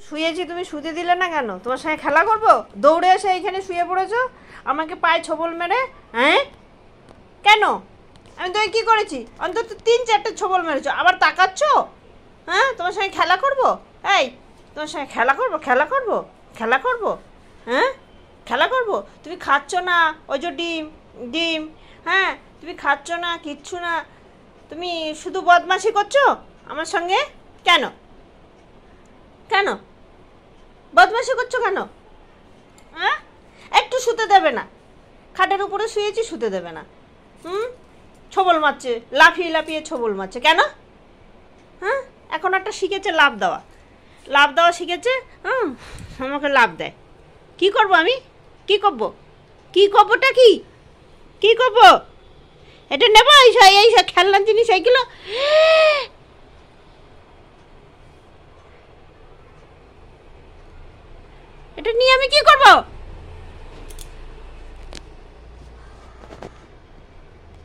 শুয়েছি, তুমি শুতে দিলে না কেন? তোমার সঙ্গে খেলা করব? দৌড়ে এসে এইখানে শুয়ে পড়েছো আমাকে পায়ে ছোবল মেরে। হ্যাঁ কেন? আমি তোমায় কী করেছি? অন্তত 3-4টে ছোবল মেরেছো, আবার তাকাচ্ছ? হ্যাঁ, তোমার সঙ্গে খেলা করব? এই, তোমার সঙ্গে খেলা করব? খেলা করব? খেলা করব? হ্যাঁ, খেলা করব? তুমি খাচ্ছ না, ওই যে ডিম ডিম। হ্যাঁ, তুমি খাচ্ছ না, কিচ্ছু না, তুমি শুধু বদমাশি করছো আমার সঙ্গে। কেন? কেন বদমাশি করছো কেন? হ্যাঁ, একটু শুতে দেবে না? খাটের উপরে শুয়েছি, শুতে দেবে না। ছোবল মারছে, লাফিয়ে লাফিয়ে ছোবল মারছে কেন? হ্যাঁ, এখন একটা শিখেছে লাফ দেওয়া, লাফ দেওয়া শিখেছে। আমাকে লাফ দেয়। কি করব আমি? কি করব? কি করবোটা কি? কি করব? এটা নেবো? এই খেলনার জিনিস এইগুলো? এটা নিয়ে আমি কি করব?